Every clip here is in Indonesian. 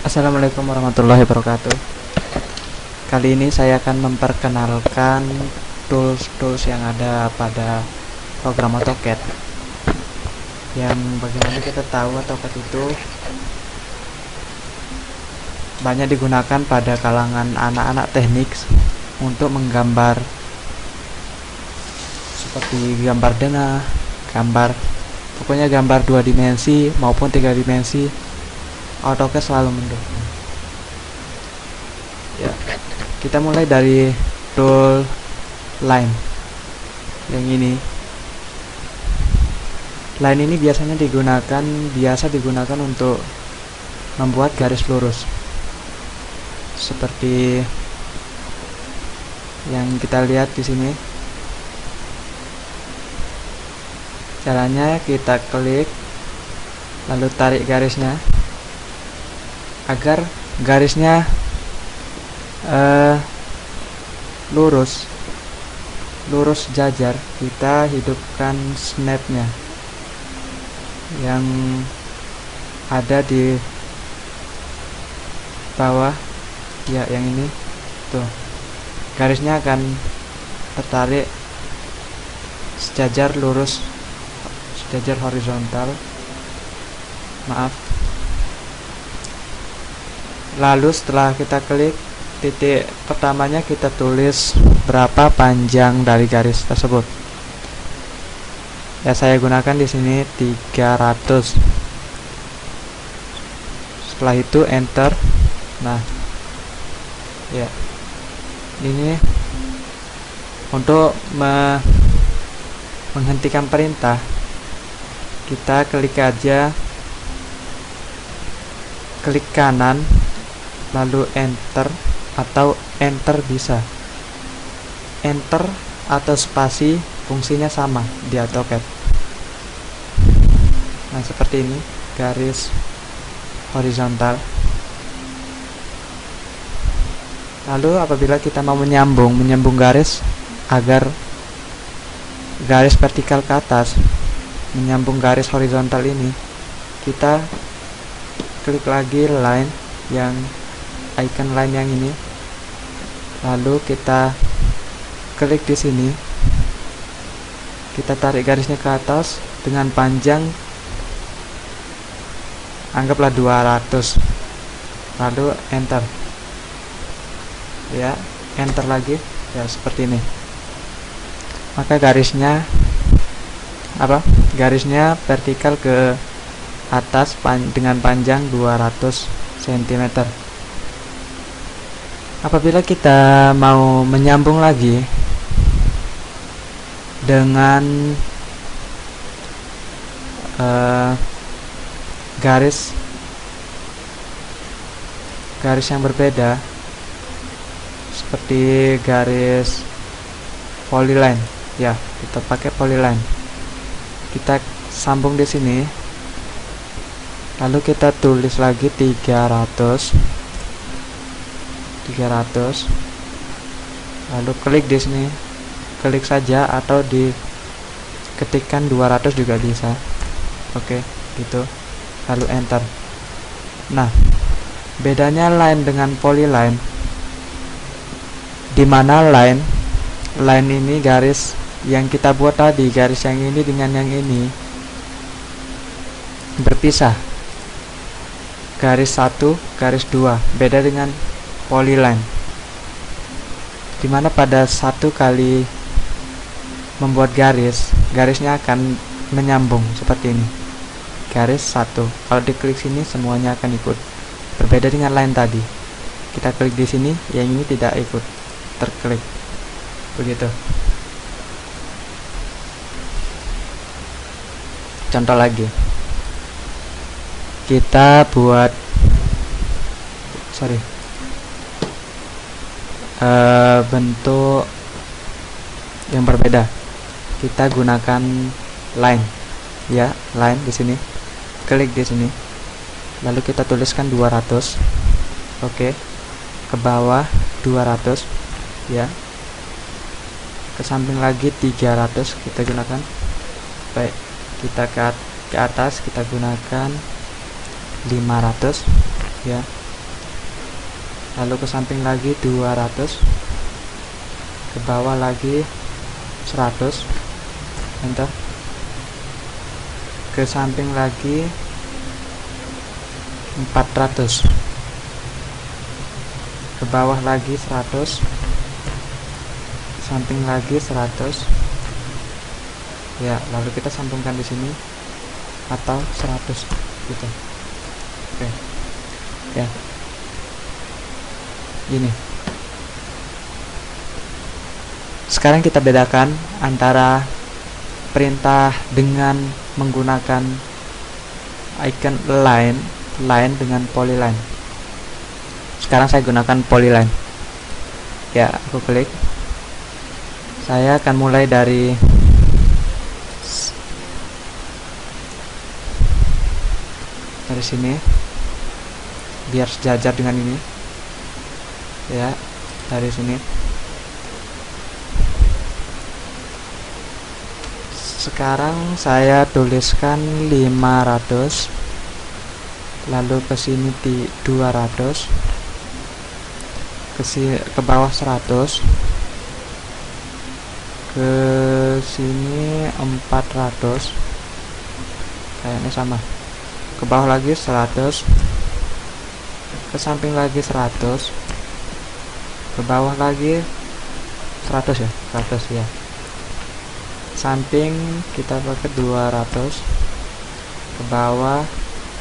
Assalamualaikum warahmatullahi wabarakatuh. Kali ini saya akan memperkenalkan tools-tools yang ada pada program AutoCAD. Yang bagaimana kita tahu AutoCAD itu banyak digunakan pada kalangan anak-anak teknik untuk menggambar seperti gambar denah, pokoknya gambar 2 dimensi maupun 3 dimensi. AutoCAD selalu mendukung. Ya, kita mulai dari tool line. Yang ini. Line ini biasa digunakan untuk membuat garis lurus. Seperti yang kita lihat di sini. Caranya kita klik lalu tarik garisnya agar garisnya lurus jajar. Kita hidupkan snapnya yang ada di bawah ya, yang ini tuh, garisnya akan tertarik sejajar lurus, sejajar horizontal, lalu setelah kita klik titik pertamanya, kita tulis berapa panjang dari garis tersebut. Ya, saya gunakan di sini 300. Setelah itu enter. Nah, ya, ini untuk menghentikan perintah, kita klik kanan lalu enter, atau enter bisa. Enter atau spasi fungsinya sama di AutoCAD. Nah, seperti ini garis horizontal. Lalu apabila kita mau menyambung garis agar garis vertikal ke atas, menyambung garis horizontal ini, kita klik lagi line, yang icon line yang ini, lalu kita klik di sini, kita tarik garisnya ke atas dengan panjang anggaplah 200, lalu enter. Ya, enter lagi, ya seperti ini. Maka garisnya vertikal ke atas dengan panjang 200 cm. Apabila kita mau menyambung lagi dengan garis yang berbeda, seperti garis polyline, ya kita pakai polyline. Kita sambung di sini, lalu kita tulis lagi 300, lalu klik di sini, klik saja atau diketikkan 200 juga bisa. Oke, gitu. Lalu enter. Nah, bedanya line dengan polyline, dimana line ini garis yang kita buat tadi, garis yang ini dengan yang ini berpisah. Garis 1, garis 2, beda dengan polyline, dimana pada satu kali membuat garisnya akan menyambung seperti ini. Garis 1, kalau diklik sini semuanya akan ikut. Berbeda dengan line tadi, kita klik di sini, yang ini tidak ikut terklik. Begitu. Contoh lagi, kita buat bentuk yang berbeda. Kita gunakan line, ya, line di sini. Klik di sini, lalu kita tuliskan 200. Oke, ke bawah 200, ya, ke samping lagi 300 kita gunakan. Baik, kita ke atas kita gunakan 500, ya. lalu ke samping lagi 200, ke bawah lagi 100, enter, ke samping lagi 400, ke bawah lagi 100, samping lagi 100 ya, lalu kita sambungkan di sini atau 100 gitu. Oke ya, gini. Sekarang kita bedakan antara perintah dengan menggunakan icon line dengan polyline. Sekarang saya gunakan polyline ya, aku klik. Saya akan mulai dari sini biar sejajar dengan ini ya, dari sini. Sekarang saya tuliskan 500, lalu ke sini di 200, ke bawah 100, ke sini 400, kayaknya sama, ke bawah lagi 100, ke samping lagi 100, ke bawah lagi 100 ya, 100 ya, samping kita pakai 200, ke bawah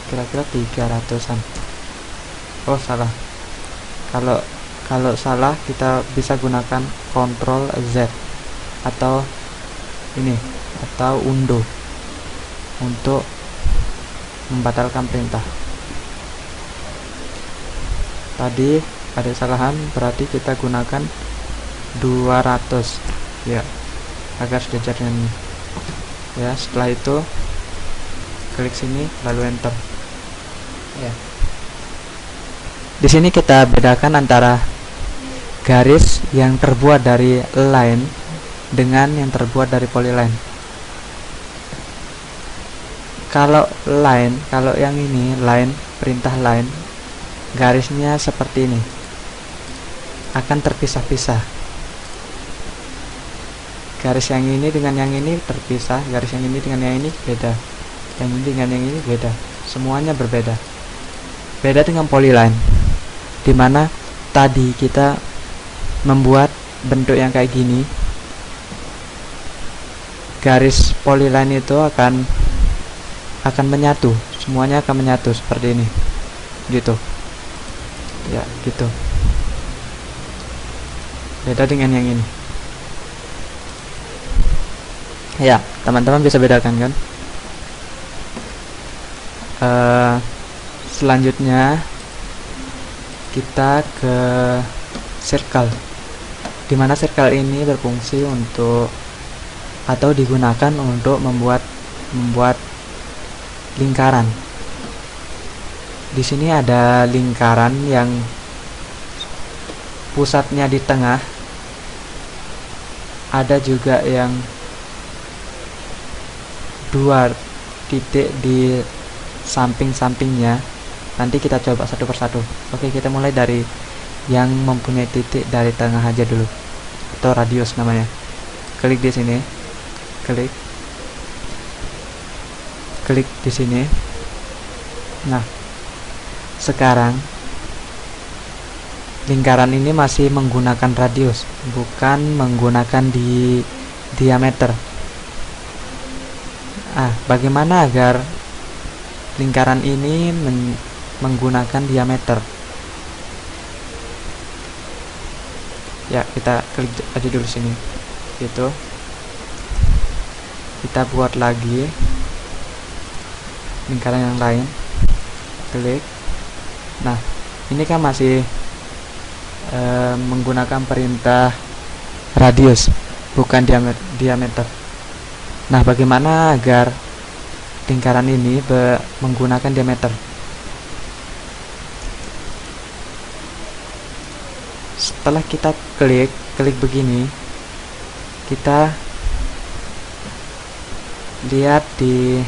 kira-kira 300-an. Oh salah, kalau salah kita bisa gunakan Ctrl Z atau ini, atau undo untuk membatalkan perintah. Tadi ada kesalahan, berarti kita gunakan 200 ya, agar sejajar dengan ini ya. Setelah itu klik sini lalu enter ya. Di sini kita bedakan antara garis yang terbuat dari line dengan yang terbuat dari polyline. Kalau yang ini line, perintah line, garisnya seperti ini, akan terpisah-pisah. Garis yang ini dengan yang ini terpisah, garis yang ini dengan yang ini beda, yang ini dengan yang ini beda, semuanya berbeda. Beda dengan polyline, dimana tadi kita membuat bentuk yang kayak gini, garis polyline itu akan menyatu, semuanya akan menyatu seperti ini gitu ya, gitu. Beda dengan yang ini ya, teman-teman bisa bedakan kan. Selanjutnya kita ke circle, dimana circle ini berfungsi untuk atau digunakan untuk membuat lingkaran. Di sini ada lingkaran yang pusatnya di tengah, ada juga yang 2 titik di samping-sampingnya. Nanti kita coba satu persatu. Oke, kita mulai dari yang mempunyai titik dari tengah aja dulu, atau radius namanya. Klik di sini, klik di sini. Nah, sekarang lingkaran ini masih menggunakan radius, bukan menggunakan di diameter. Bagaimana agar lingkaran ini menggunakan diameter? Ya, kita klik aja dulu sini gitu. Kita buat lagi lingkaran yang lain, klik. Nah, ini kan masih menggunakan perintah radius, bukan diameter. Nah, bagaimana agar lingkaran ini menggunakan diameter? Setelah kita klik begini, kita lihat di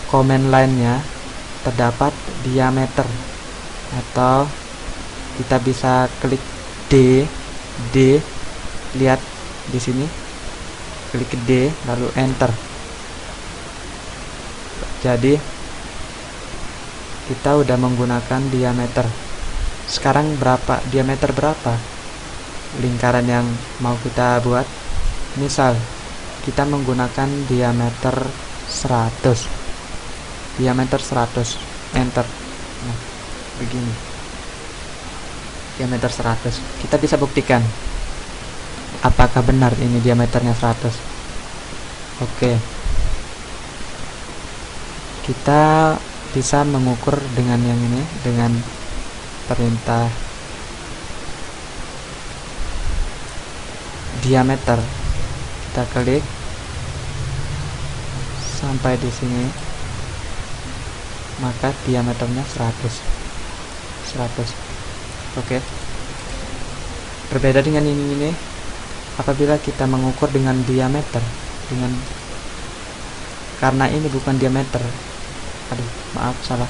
command line-nya terdapat diameter atau kita bisa klik D, lihat di sini, klik D lalu enter. Jadi kita udah menggunakan diameter. Sekarang diameter berapa lingkaran yang mau kita buat? Misal kita menggunakan diameter 100, enter. Nah, begini, diameter 100. Kita bisa buktikan apakah benar ini diameternya 100. Oke, kita bisa mengukur dengan yang ini, dengan perintah diameter. Kita klik sampai di sini, maka diameternya 100. Oke. Berbeda dengan ini apabila kita mengukur dengan diameter, karena ini bukan diameter. Aduh, maaf, salah.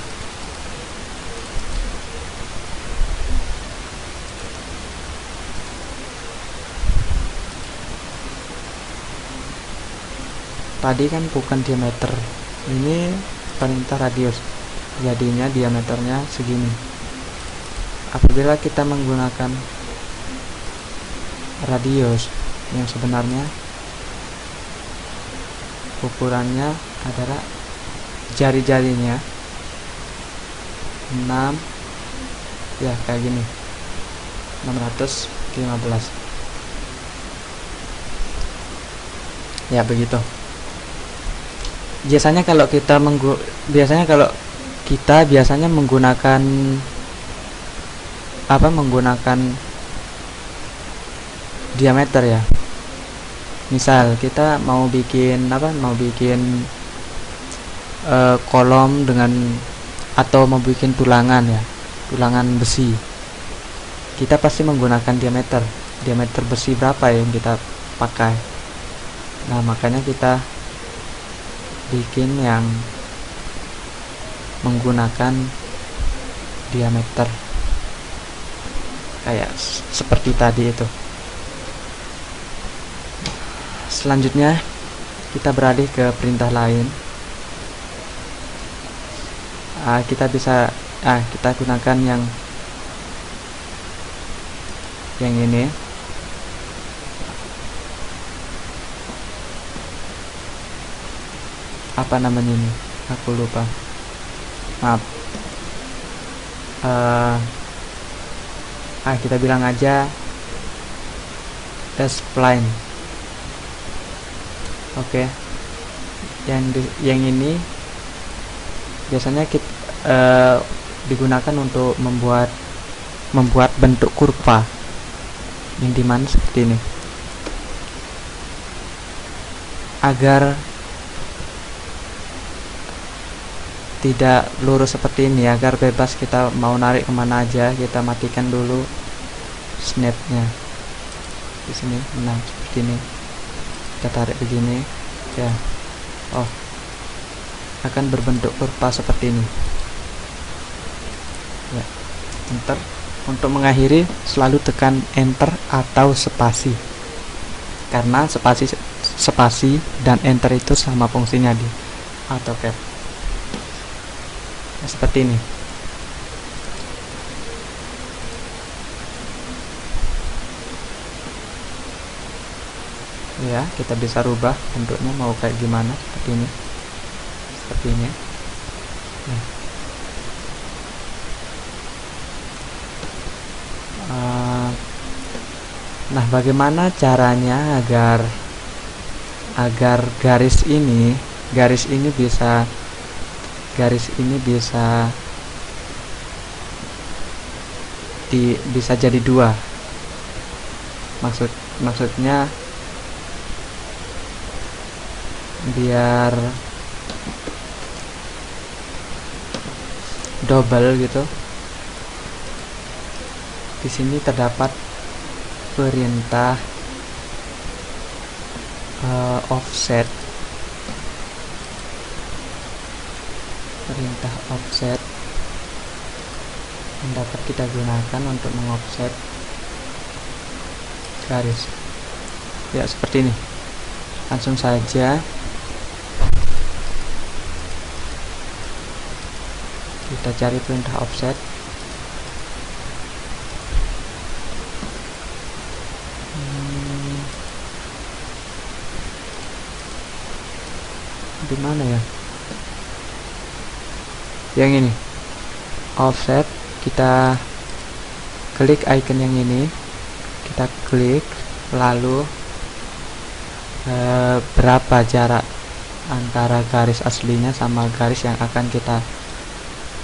Tadi kan bukan diameter, ini perintah radius, jadinya diameternya segini. Apabila kita menggunakan radius yang sebenarnya, ukurannya adalah jari-jarinya 6, ya kayak gini, 615. Ya begitu. Biasanya kalau kita menggunakan diameter ya. Misal kita mau bikin kolom dengan, atau mau bikin tulangan besi, kita pasti menggunakan diameter besi berapa yang kita pakai. Nah, makanya kita bikin yang menggunakan diameter kayak seperti tadi itu. Selanjutnya kita beralih ke perintah lain. Kita gunakan yang ini. Apa namanya ini? Aku lupa. Maaf. Kita bilang aja spline. Oke. Yang ini biasanya kita digunakan untuk membuat bentuk kurva, yang dimana seperti ini. Agar tidak lurus seperti ini, agar bebas kita mau narik kemana aja, kita matikan dulu snapnya di sini. Nah, seperti ini, kita tarik begini ya. Akan berbentuk kurva seperti ini ya. Enter. Untuk mengakhiri selalu tekan enter atau spasi, karena spasi dan enter itu sama fungsinya di AutoCAD. Seperti ini. Ya, kita bisa rubah bentuknya mau kayak gimana, seperti ini. Nah, bagaimana caranya agar garis ini bisa bisa jadi dua. Maksudnya biar double gitu. Di sini terdapat perintah offset. yang dapat kita gunakan untuk mengofset garis. Ya, seperti ini. Langsung saja kita cari perintah offset. Di mana ya? Yang ini. Offset, kita klik icon yang ini. Kita klik, lalu berapa jarak antara garis aslinya sama garis yang akan kita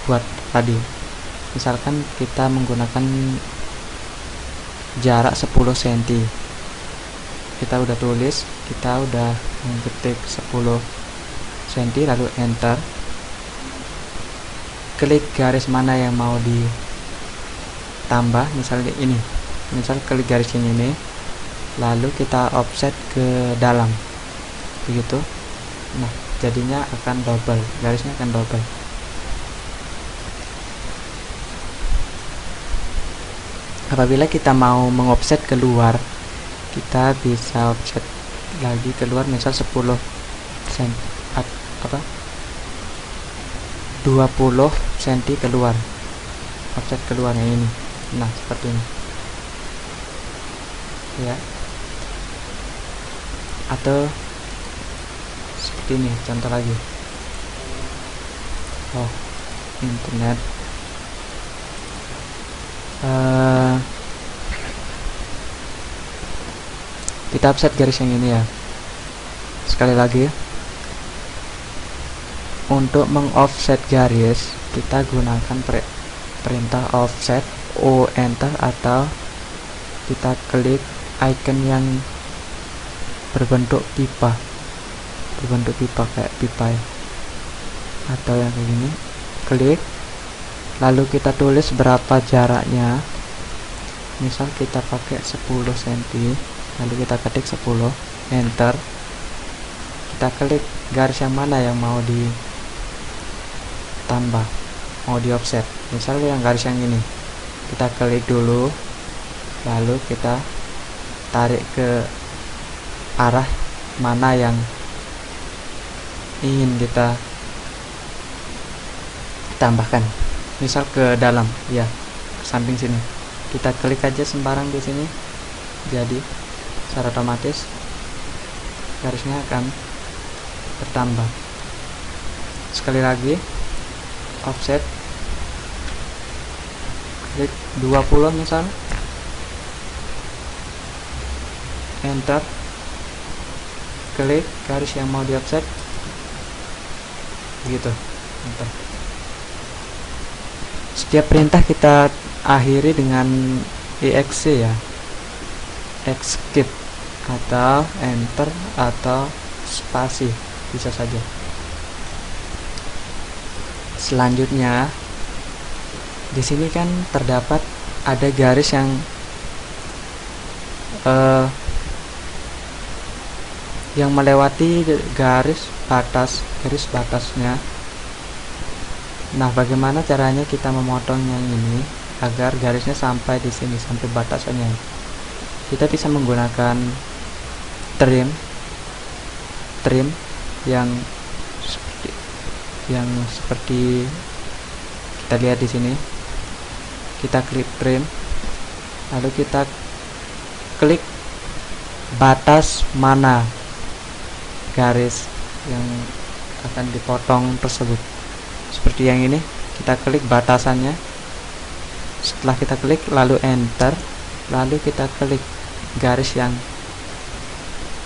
buat tadi. Misalkan kita menggunakan jarak 10 cm, kita udah tulis, kita udah mengetik 10 cm, lalu enter. Klik garis mana yang mau ditambah, misalnya ini, misal klik garis yang ini, lalu kita offset ke dalam, begitu. Nah, jadinya akan double, garisnya akan double. Apabila kita mau mengoffset keluar, kita bisa offset lagi keluar, misal 10 cm, 20 cm keluar, offset keluarnya ini. Nah, seperti ini ya, atau seperti ini, contoh lagi. Oh, internet. Kita offset garis yang ini ya. Sekali lagi, untuk mengoffset garis kita gunakan perintah offset O enter, atau kita klik icon yang berbentuk pipa kayak pipa ya, atau yang kayak gini. Klik, lalu kita tulis berapa jaraknya, misal kita pakai 10 cm, lalu kita ketik 10, enter. Kita klik garis yang mana yang mau ditambah, mau di offset, misalnya yang garis yang ini. Kita klik dulu, lalu kita tarik ke arah mana yang ingin kita tambahkan, misal ke dalam ya, ke samping sini. Kita klik aja sembarang di sini, jadi secara otomatis garisnya akan bertambah. Sekali lagi, offset, klik 20 misal, enter. Klik garis yang mau di offset, begitu, enter. Setiap perintah kita akhiri dengan EXC ya, escape atau enter atau spasi, bisa saja. Selanjutnya di sini kan terdapat ada garis yang melewati garis batasnya. Nah, bagaimana caranya kita memotong yang ini agar garisnya sampai di sini, sampai batasannya? Kita bisa menggunakan trim yang seperti kita lihat di sini. Kita klik trim, lalu kita klik batas mana garis yang akan dipotong tersebut. Seperti yang ini, kita klik batasannya. Setelah kita klik, lalu enter, lalu kita klik garis yang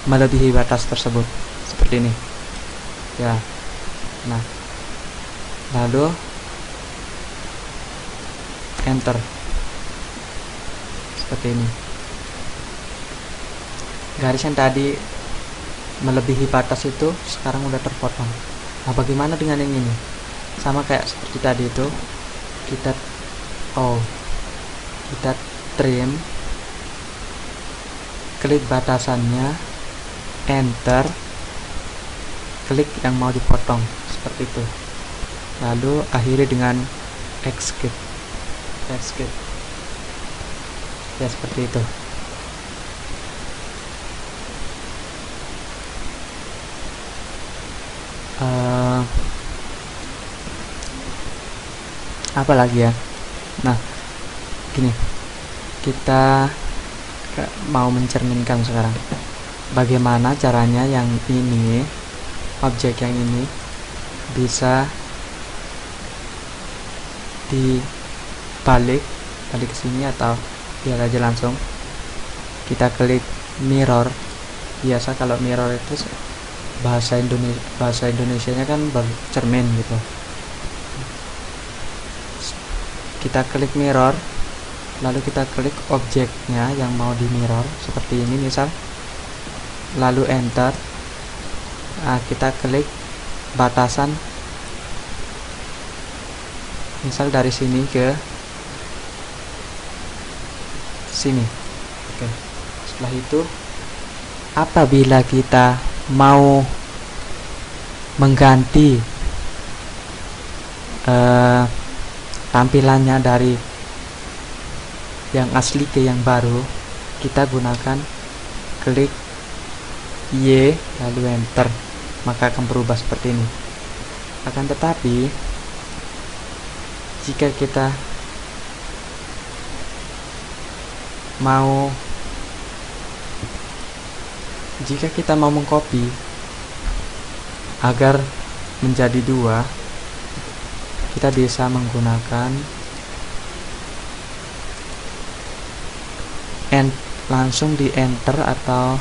melebihi batas tersebut, seperti ini ya. Nah, lalu enter, seperti ini. Garis yang tadi melebihi batas itu sekarang udah terpotong. Nah, bagaimana dengan yang ini? Sama kayak seperti tadi itu, kita trim, klik batasannya, enter, klik yang mau dipotong, seperti itu. Lalu akhiri dengan escape. escape. Ya seperti itu. Apa lagi ya? Nah, gini, kita mau mencerminkan sekarang bagaimana caranya yang ini, objek yang ini bisa dibalik ke sini, atau biar aja langsung kita klik mirror. Biasa kalau mirror itu bahasa Indonesianya kan bercermin gitu. Kita klik mirror, lalu kita klik objeknya yang mau di mirror seperti ini misal, lalu enter. Nah, kita klik batasan, misal dari sini ke sini. Oke. Setelah itu, apabila kita mau mengganti tampilannya dari yang asli ke yang baru, kita gunakan klik Y lalu enter, maka akan berubah seperti ini. Akan tetapi jika kita mau mengcopy agar menjadi dua, kita bisa menggunakan langsung di enter atau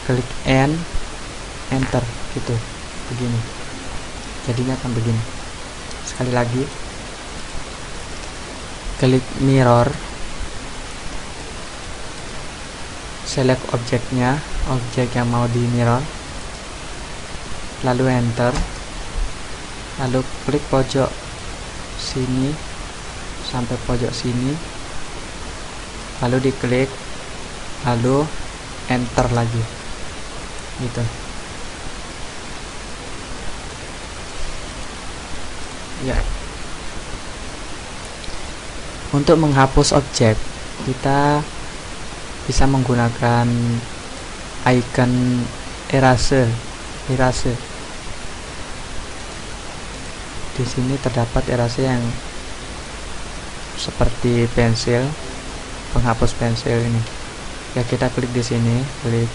klik enter gitu, begini jadinya akan begini. Sekali lagi, klik mirror, select objeknya, objek yang mau di mirror, lalu enter, lalu klik pojok sini sampai pojok sini, lalu diklik, lalu enter lagi gitu. Ya, untuk menghapus objek kita bisa menggunakan icon erase. Di sini terdapat erase yang seperti pensil, penghapus pensil ini. Ya, kita klik di sini, klik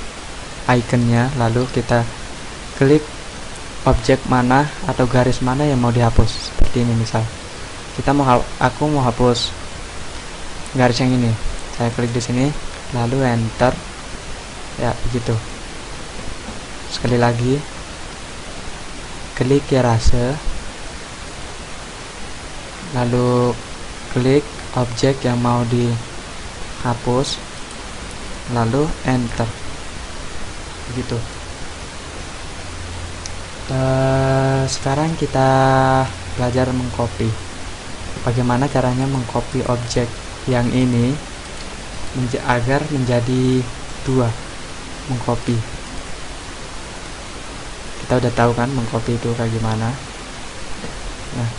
ikonnya, lalu kita klik objek mana atau garis mana yang mau dihapus. Seperti ini misal. Aku mau hapus garis yang ini. Saya klik di sini, lalu enter. Ya, begitu. Sekali lagi, klik erase, lalu klik objek yang mau dihapus, lalu enter, begitu. Sekarang kita belajar mengcopy. Bagaimana caranya mengcopy objek yang ini agar menjadi dua, mengcopy. Kita udah tahu kan mengcopy itu kayak gimana. Nah,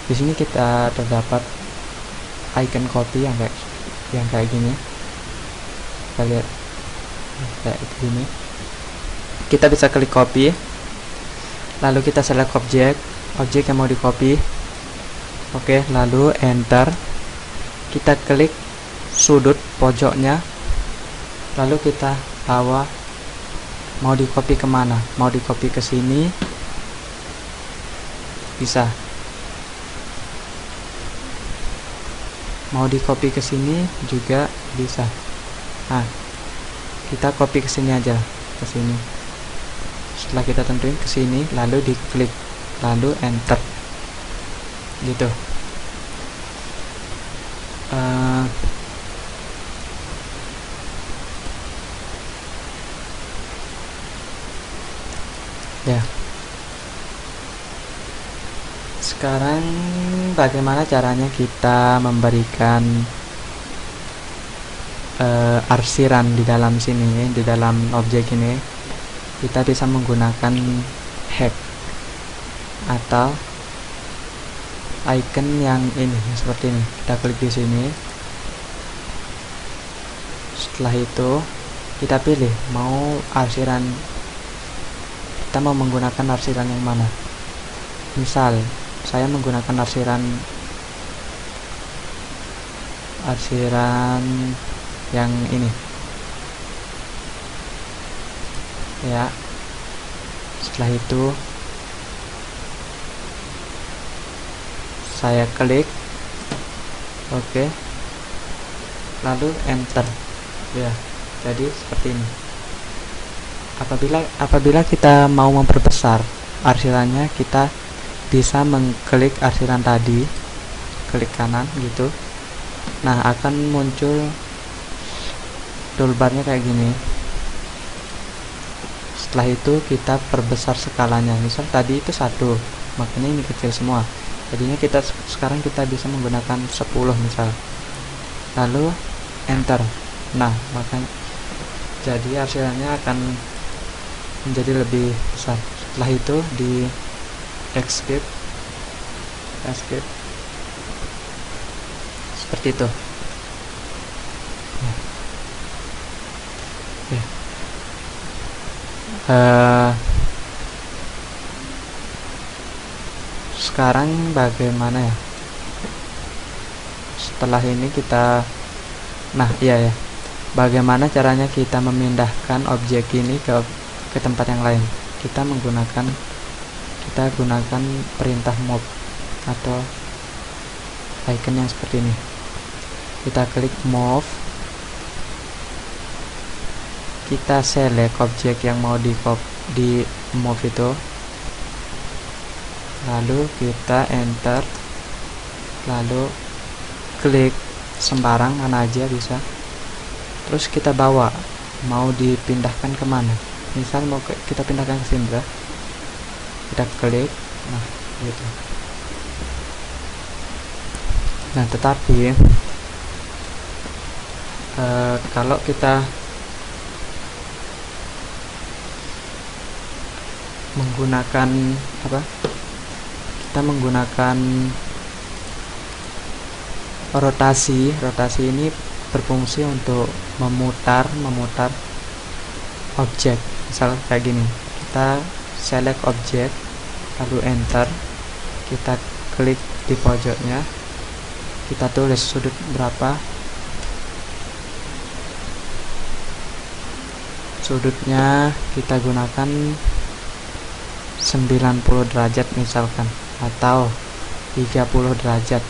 di sini kita terdapat icon copy yang kayak gini. Kita lihat kayak gini. Kita bisa klik copy, lalu kita select objek yang mau di copy. Oke, lalu enter. Kita klik sudut pojoknya, lalu kita bawa, mau di copy kemana, mau di copy ke sini bisa, mau di copy ke sini juga bisa. Nah, kita copy ke sini aja, ke sini. Setelah kita tentuin ke sini, lalu diklik, lalu enter, gitu. Ya. Sekarang bagaimana caranya kita memberikan arsiran di dalam sini, di dalam objek ini. Kita bisa menggunakan hack atau icon yang ini seperti ini. Kita klik di sini. Setelah itu kita pilih mau arsiran, kita mau menggunakan arsiran yang mana. Misal saya menggunakan arsiran yang ini ya. Setelah itu saya klik oke, lalu enter ya. Jadi seperti ini. Apabila kita mau memperbesar arsirannya, kita bisa mengklik arsiran tadi, klik kanan gitu. Nah, akan muncul toolbarnya kayak gini. Setelah itu kita perbesar skalanya. Misal tadi itu 1, makanya ini kecil semua. Jadinya sekarang kita bisa menggunakan 10 misal. Lalu enter. Nah, makanya jadi arsirannya akan menjadi lebih besar. Setelah itu di escape seperti itu ya. Sekarang bagaimana ya, setelah ini kita bagaimana caranya kita memindahkan objek ini ke tempat yang lain. Kita gunakan perintah move atau icon yang seperti ini. Kita klik move, kita select objek yang mau di move itu, lalu kita enter, lalu klik sembarang mana aja bisa. Terus kita bawa, mau dipindahkan kemana. Misal mau kita pindahkan ke sini, kita klik, nah gitu. Nah, tetapi kalau kita menggunakan rotasi ini berfungsi untuk memutar objek. Misal kayak gini, kita select objek, lalu enter, kita klik di pojoknya, kita tulis sudut berapa, sudutnya kita gunakan 90 derajat misalkan, atau 30 derajat,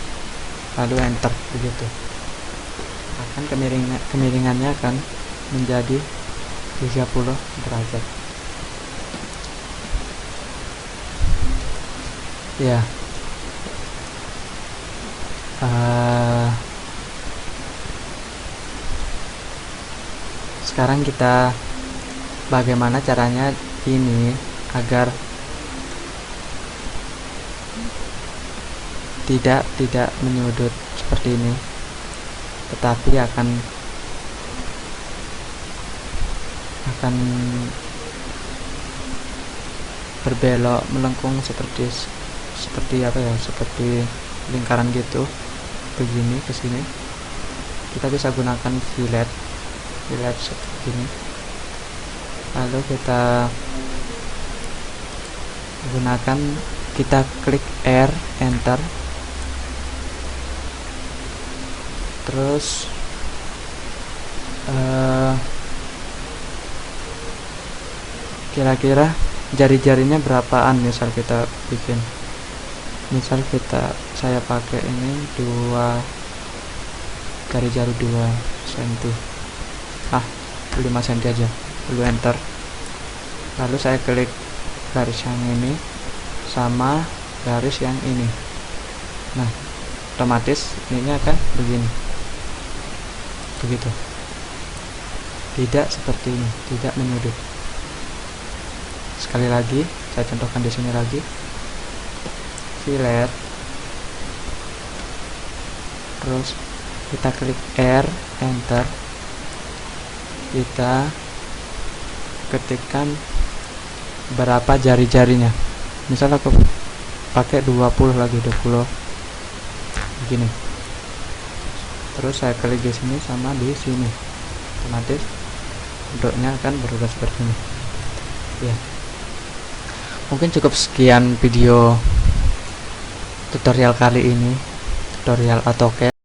lalu enter. Begitu akan kemiringannya akan menjadi 30 derajat ya. Sekarang kita bagaimana caranya ini agar tidak menyudut seperti ini, tetapi akan berbelok melengkung seperti lingkaran gitu, begini ke sini. Kita bisa gunakan fillet seperti ini, lalu kita klik R, enter, terus kira-kira jari-jarinya berapaan. Misal kita bikin, saya pakai ini 2 jari-jari 2 cm, 5 cm aja, lalu enter, lalu saya klik garis yang ini sama garis yang ini. Nah, otomatis ini akan begini, begitu, tidak seperti ini, tidak menyudut. Sekali lagi saya contohkan di sini lagi, fillet, terus kita klik R, enter, kita ketikkan berapa jari-jarinya. Misal aku pakai 20 lagi, 20 gini. Terus saya klik di sini sama di sini, otomatis bentuknya akan berubah seperti ini. Ya, mungkin cukup sekian video tutorial kali ini, tutorial AutoCAD.